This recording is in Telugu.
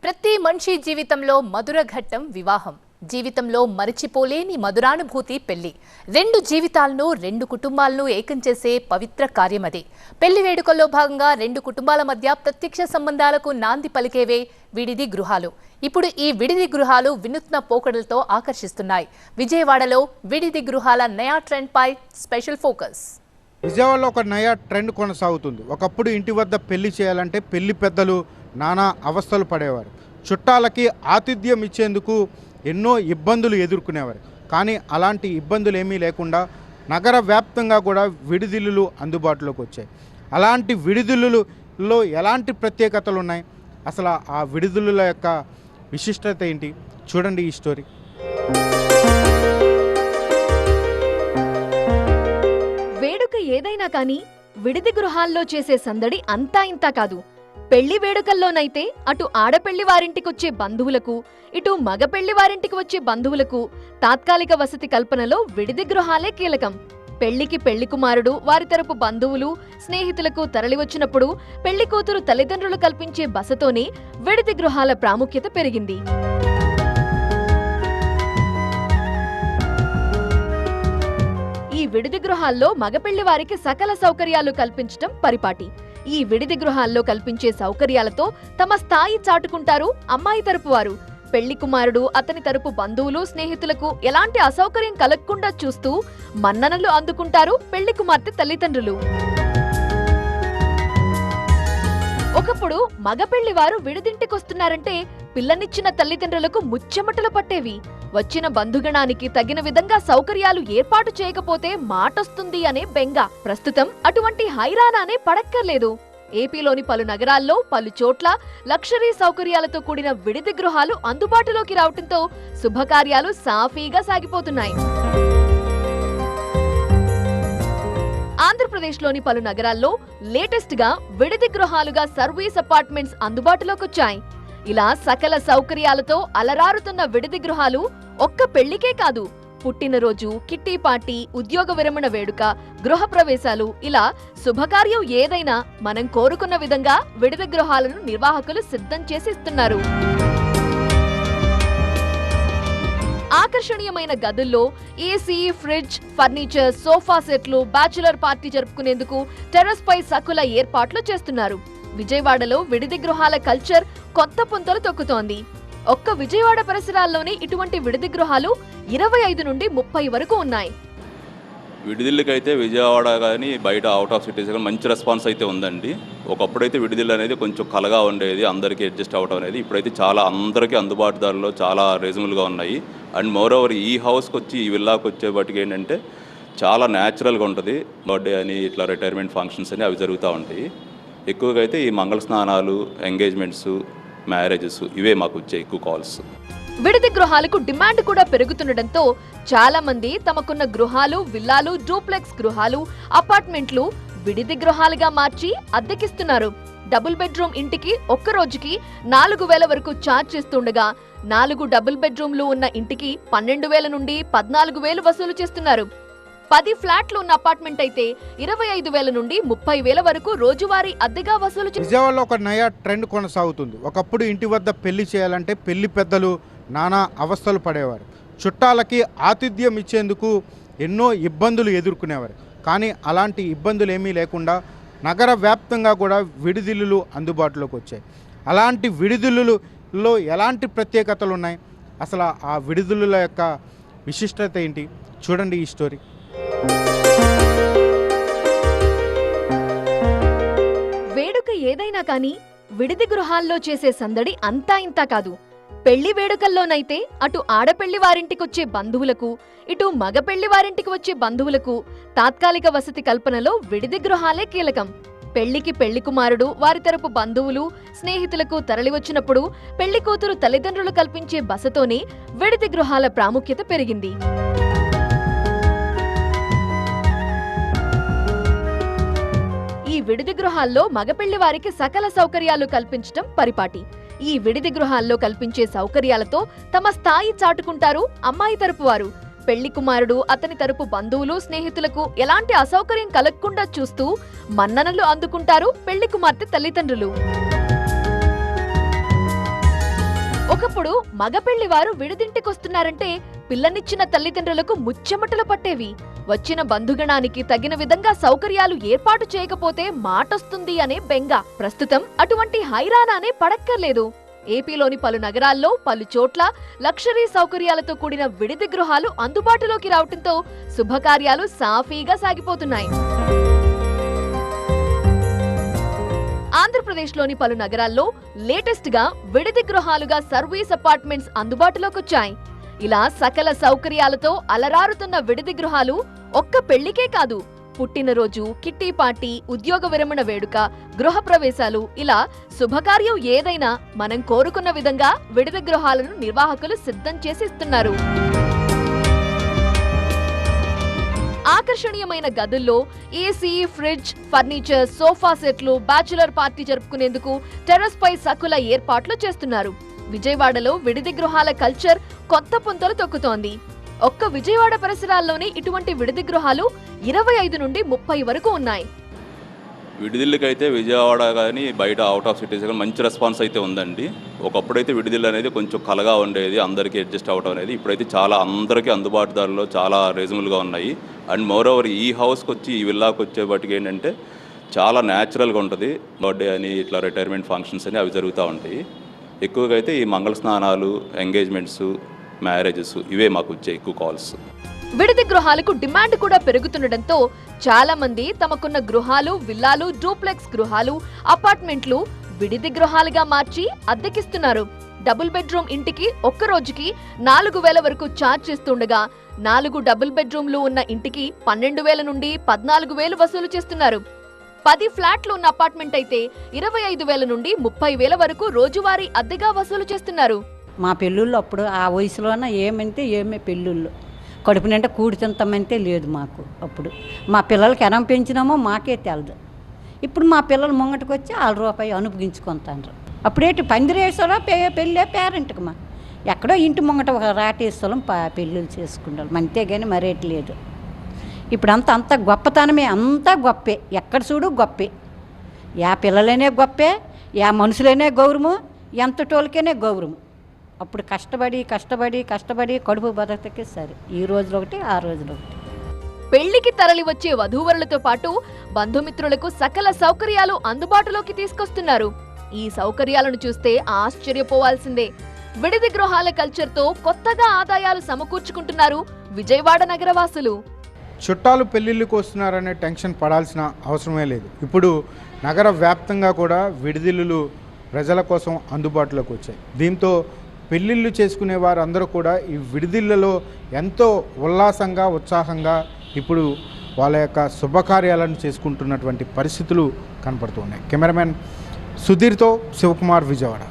ప్రతి మనిషి జీవితంలో మధుర ఘట్టం వివాహం. జీవితంలో మరిచిపోలేని మధురానుభూతి పెళ్లి. రెండు జీవితాలను, రెండు కుటుంబాలను ఏకం చేసే పవిత్ర కార్యం అది. పెళ్లి వేడుకల్లో భాగంగా రెండు కుటుంబాల మధ్య ప్రత్యక్ష సంబంధాలకు నాంది పలికేవే విడిది గృహాలు. ఇప్పుడు ఈ విడిది గృహాలు వినూత్న పోకడలతో ఆకర్షిస్తున్నాయి. విజయవాడలో విడిది గృహాల నయా ట్రెండ్ పై స్పెషల్ ఫోకస్. విజయవాడలో ఒక నయా ట్రెండ్ కొనసాగుతుంది. ఒకప్పుడు ఇంటి వద్ద పెళ్లి చేయాలంటే పెళ్లి పెద్దలు నానా అవస్థలు పడేవారు. చుట్టాలకి ఆతిథ్యం ఇచ్చేందుకు ఎన్నో ఇబ్బందులు ఎదుర్కొనేవారు. కానీ అలాంటి ఇబ్బందులు ఏమీ లేకుండా నగర వ్యాప్తంగా కూడా విడిదిల్లులు అందుబాటులోకి వచ్చాయి. అలాంటి విడిదిల్లులో ఎలాంటి ప్రత్యేకతలు ఉన్నాయి, అసలు ఆ విడిదిల్లుల యొక్క విశిష్టత ఏంటి, చూడండి ఈ స్టోరీ. వేడుక ఏదైనా కానీ విడిది గృహాల్లో చేసే సందడి అంతా ఇంతా కాదు. పెళ్లి వేడుకల్లోనైతే అటు ఆడపెళ్లి వారింటికొచ్చే బంధువులకు, ఇటు మగ పెళ్లి వారింటికి వచ్చే బంధువులకు తాత్కాలిక వసతి కల్పనలో విడిది గృహాలే కీలకం. పెళ్లికి పెళ్లి కుమారుడు, వారి తరపు బంధువులు, స్నేహితులకు తరలివచ్చినప్పుడు పెళ్లి కూతురు తల్లిదండ్రులు కల్పించే బసతోనే విడిది గృహాల ప్రాముఖ్యత పెరిగింది. ఈ విడిది గృహాల్లో మగపెళ్లి వారికి సకల సౌకర్యాలు కల్పించటం పరిపాటి. ఈ విడిది గృహాల్లో కల్పించే సౌకర్యాలతో తమ స్థాయి చాటుకుంటారు అమ్మాయి తరపు వారు. పెళ్లి కుమారుడు, అతని తరపు బంధువులు, స్నేహితులకు ఎలాంటి అసౌకర్యం కలగకుండా చూస్తూ మన్ననలు అందుకుంటారు పెళ్లి కుమార్తె తల్లిదండ్రులు. ఒకప్పుడు మగపెళ్లి వారు విడిదింటికొస్తున్నారంటే పిల్లనిచ్చిన తల్లిదండ్రులకు ముచ్చెమటలు పట్టేవి. వచ్చిన బంధుగణానికి తగిన విధంగా సౌకర్యాలు ఏర్పాటు చేయకపోతే మాటొస్తుంది అనే బెంగ. ప్రస్తుతం అటువంటి హైరానానే పడక్కర్లేదు. ఏపీలోని పలు నగరాల్లో పలు చోట్ల లక్షరీ సౌకర్యాలతో కూడిన విడిది గృహాలు అందుబాటులోకి రావడంతో శుభకార్యాలు సాఫీగా సాగిపోతున్నాయి. ఆంధ్రప్రదేశ్లోని పలు నగరాల్లో లేటెస్ట్ గా విడిది గృహాలుగా సర్వీస్ అపార్ట్మెంట్స్ అందుబాటులోకొచ్చాయి. ఇలా సకల సౌకర్యాలతో అలరారుతున్న విడిది గృహాలు ఒక్క పెళ్లికే కాదు, పుట్టినరోజు, కిట్టి పార్టీ, ఉద్యోగ విరమణ వేడుక, గృహ ప్రవేశాలు, ఇలా శుభకార్యం ఏదైనా మనం కోరుకున్న విధంగా విడిది గృహాలను నిర్వాహకులు సిద్ధం చేసి ఇస్తున్నారు. ఆకర్షణీయమైన గదుల్లో ఏసీ, ఫ్రిడ్జ్, ఫర్నిచర్, సోఫా సెట్లు, బ్యాచులర్ పార్టీ జరుపుకునేందుకు టెర్రస్ పై సకుల ఏర్పాట్లు చేస్తున్నారు. విజయవాడలో విడిది గృహాల కల్చర్ కొత్త పుంతలు తొక్కుతోంది. ఒక్క విజయవాడ పరిసరాల్లోనే ఇటువంటి విడిది గృహాలు 25 నుండి 30 వరకు ఉన్నాయి. విడిదిల్లుకైతే విజయవాడ కానీ బయట అవుట్ ఆఫ్ సిటీస్ కానీ మంచి రెస్పాన్స్ అయితే ఉందండి. ఒకప్పుడైతే విడిదిల్లు అనేది కొంచెం కలగా ఉండేది, అందరికీ అడ్జస్ట్ అవడం అనేది. ఇప్పుడైతే చాలా అందరికీ అందుబాటు ధరలో చాలా రీజనబుల్గా ఉన్నాయి. అండ్ మోర్ ఓవర్ ఈ హౌస్కి వచ్చి, ఈ విల్లాకి వచ్చేపాటికి ఏంటంటే చాలా న్యాచురల్గా ఉంటుంది. బర్త్డే అని, ఇట్లా రిటైర్మెంట్ ఫంక్షన్స్ అని అవి జరుగుతూ ఉంటాయి. ఎక్కువగా అయితే ఈ మంగళ స్నానాలు, ఎంగేజ్మెంట్స్, మ్యారేజెస్ ఇవే మాకు వచ్చే ఎక్కువ కాల్స్. విడిది గృహాలకు డిమాండ్ కూడా పెరుగుతుండటంతో చాలా మంది తమకున్న గృహాలు, విల్లాలు, డూప్లెక్స్ గృహాలు, అపార్ట్మెంట్లు విడిది గృహాలుగా మార్చి అద్దెకిస్తున్నారు. డబుల్ బెడ్రూమ్ ఇంటికి ఒక్క రోజుకి 4,000 వరకు ఛార్జ్ చేస్తుండగా 4 డబుల్ బెడ్రూమ్లు ఉన్న ఇంటికి 12,000 నుండి 14,000 వసూలు చేస్తున్నారు. 10 ఫ్లాట్లు ఉన్న అపార్ట్మెంట్ అయితే 25,000 నుండి 30,000 వరకు రోజువారీ అద్దెగా వసూలు. విజయవాడలో ఒక నయా ట్రెండ్ కొనసాగుతుంది. ఒకప్పుడు ఇంటి వద్ద పెళ్లి చేయాలంటే పెళ్లి పెద్దలు నానా అవస్థలు పడేవారు. చుట్టాలకి ఆతిథ్యం ఇచ్చేందుకు ఎన్నో ఇబ్బందులు ఎదుర్కొనేవారు. కానీ అలాంటి ఇబ్బందులు ఏమీ లేకుండా నగర వ్యాప్తంగా కూడా విడిదిల్లులు అందుబాటులోకి వచ్చాయి. అలాంటి విడిదిల్లులో ఎలాంటి ప్రత్యేకతలు ఉన్నాయి, అసలు ఆ విడిదిల్లుల యొక్క విశిష్టత ఏంటి, చూడండి ఈ స్టోరీ. వేడుక ఏదైనా కానీ విడిది గృహాల్లో చేసే సందడి అంతా ఇంతా కాదు. పెళ్లి వేడుకల్లోనైతే అటు ఆడపెళ్లి వారింటికొచ్చే బంధువులకు, ఇటు మగ పెళ్లి వారింటికి వచ్చే బంధువులకు తాత్కాలిక వసతి కల్పనలో విడిది గృహాలే కీలకం. పెళ్లికి పెళ్లి కుమారుడు, వారి తరపు బంధువులు, స్నేహితులకు తరలివచ్చినప్పుడు పెళ్లి కూతురు తల్లిదండ్రులు కల్పించే బసతోనే విడిది గృహాల ప్రాముఖ్యత పెరిగింది. ఈ విడిది గృహాల్లో మగపెళ్లి వారికి సకల సౌకర్యాలు కల్పించటం పరిపాటి. ఈ విడిది గృహాల్లో కల్పించే సౌకర్యాలతో తమ స్థాయి చాటుకుంటారు అమ్మాయి తరపు వారు. పెళ్లి కుమారుడు, అతని తరపు బంధువులు, స్నేహితులకు ఎలాంటి అసౌకర్యం కలగకుండా చూస్తూ మన్ననలు అందుకుంటారు పెళ్లి కుమార్తె తల్లిదండ్రులు. ఒకప్పుడు మగపెళ్లి వారు విడిదింటికొస్తున్నారంటే పిల్లనిచ్చిన తల్లిదండ్రులకు ముచ్చెమటలు పట్టేవి. వచ్చిన బంధుగణానికి తగిన విధంగా సౌకర్యాలు ఏర్పాటు చేయకపోతే మాటొస్తుంది అనే బెంగ. ప్రస్తుతం అటువంటి హైరానానే పడక్కర్లేదు. ఏపీలోని పలు నగరాల్లో పలు చోట్ల లక్షరీ సౌకర్యాలతో కూడిన విడిది గృహాలు అందుబాటులోకి రావడంతో శుభకార్యాలు సాఫీగా సాగిపోతున్నాయి. ఆంధ్రప్రదేశ్లోని పలు నగరాల్లో లేటెస్ట్ గా విడిది గృహాలుగా సర్వీస్ అపార్ట్మెంట్స్ అందుబాటులోకొచ్చాయి. ఇలా సకల సౌకర్యాలతో అలరారుతున్న విడిది గృహాలు ఒక్క పెళ్లికే కాదు, పుట్టినరోజు, కిట్టి పార్టీ, ఉద్యోగ విరమణ వేడుక, గృహప్రవేశాలు, ఇలా శుభకార్యం ఏదైనా మనం కోరుకున్న విధంగా విడిది గృహాలను నిర్వాహకులు సిద్ధం చేసి ఇస్తున్నారు. ఆకర్షణీయమైన గదుల్లో ఏసీ, ఫ్రిడ్జ్, ఫర్నిచర్, సోఫా సెట్లు, బ్యాచులర్ పార్టీ జరుపుకునేందుకు టెర్రస్ పై సకుల ఏర్పాట్లు చేస్తున్నారు. విజయవాడలో విడిది గృహాల కల్చర్ కొత్త పుంతలు తొక్కుతోంది. ఒక్క విజయవాడ పరిసరాల్లోనే ఇటువంటి విడిది గృహాలు 25 నుండి 30 వరకు ఉన్నాయి. విడిదిల్లకైతే విజయవాడ కానీ బయట అవుట్ ఆఫ్ సిటీస్ కానీ మంచి రెస్పాన్స్ అయితే ఉందండి. ఒకప్పుడైతే విడిదిల్లు అనేది కొంచెం కలగా ఉండేది, అందరికీ అడ్జస్ట్ అవ్వడం అనేది. ఇప్పుడైతే చాలా అందరికీ అందుబాటుదారులో చాలా రీజనబుల్గా ఉన్నాయి. అండ్ మోర్ ఓవర్ ఈ హౌస్కి వచ్చి ఈ విల్లాకి వచ్చేపటికి ఏంటంటే చాలా న్యాచురల్గా ఉంటుంది. బర్త్డే అని ఇట్లా రిటైర్మెంట్ ఫంక్షన్స్ అని అవి జరుగుతూ ఉంటాయి. ఎక్కువగా అయితే ఈ మంగళ స్నానాలు, ఎంగేజ్మెంట్స్, మ్యారేజెస్ ఇవే మాకు వచ్చే ఎక్కువ కాల్స్. విడిది గృహాలకు డిమాండ్ కూడా పెరుగుతుండటంతో చాలా మంది తమకున్న గృహాలు, విల్లాలు, డూప్లెక్స్ గృహాలు, అపార్ట్మెంట్లు విడిది గృహాలుగా మార్చి అద్దెకిస్తున్నారు. డబుల్ బెడ్రూమ్ ఇంటికి ఒక్క రోజుకి 4,000 వరకు ఛార్జ్ చేస్తుండగా 4 డబుల్ బెడ్రూమ్లు ఉన్న ఇంటికి 12,000 నుండి 14,000 వసూలు చేస్తున్నారు. 10 ఫ్లాట్లు ఉన్న అపార్ట్మెంట్ అయితే 25,000 నుండి 30,000 వరకు రోజువారీ అద్దెగా వసూలు చేస్తున్నారు. మా పెళ్ళిళ్ళు అప్పుడు ఆ వయసులోన ఏమంటే ఏమే పెళ్ళిళ్ళు కడుపు నిండా కూడి తింటామంటే లేదు మాకు. అప్పుడు మా పిల్లలకి ఎనం పెంచినామో మాకే తెలదు. ఇప్పుడు మా పిల్లలు ముంగటికి వచ్చి ₹1 అనుభవించుకుంటారు. అప్పుడేటి పందిరేస్తారో పెళ్ళే పేరెంట్కి మా ఎక్కడో ఇంటి ముంగట ఒక రాటేస్తాం పెళ్ళిళ్ళు చేసుకుంటాం, అంతేగాని మరేటి లేదు. ఇప్పుడు అంత గొప్పతనమే, అంతా గొప్పే, ఎక్కడ చూడు గొప్పే. యా పిల్లలనే గొప్పే, యా మనుషులనే గౌరవం, ఎంత టోళ్ళకనే గౌరవం. అప్పుడు కష్టపడి కడుపు బతకకే సరే, ఈ రోజులో ఒకటి ఆ రోజులో ఒకటి. పెళ్లికి తరలి వచ్చే వధూవరులతో పాటు బంధుమిత్రులకు సకల సౌకర్యాలు అందుబాటులోకి తీసుకొస్తున్నారు. ఈ సౌకర్యాలను చూస్తే ఆశ్చర్యపోవాల్సిందే. విడిది గృహాల కల్చర్తో కొత్తగా ఆదాయాలు సమకూర్చుకుంటున్నారు విజయవాడ నగరవాసులు. చుట్టాలు పెళ్ళిళ్ళకి వస్తున్నారనే టెన్షన్ పడాల్సిన అవసరమే లేదు. ఇప్పుడు నగర వ్యాప్తంగా కూడా విడిదిల్లులు ప్రజల కోసం అందుబాటులోకి వచ్చాయి. దీంతో పెళ్ళిళ్ళు చేసుకునే వారందరూ కూడా ఈ విడిదిళ్ళలో ఎంతో ఉల్లాసంగా, ఉత్సాహంగా ఇప్పుడు వాళ్ళ యొక్క శుభకార్యాలను చేసుకుంటున్నటువంటి పరిస్థితులు కనపడుతున్నాయి. కెమెరామెన్ సుధీర్తో శివకుమార్, విజయవాడ.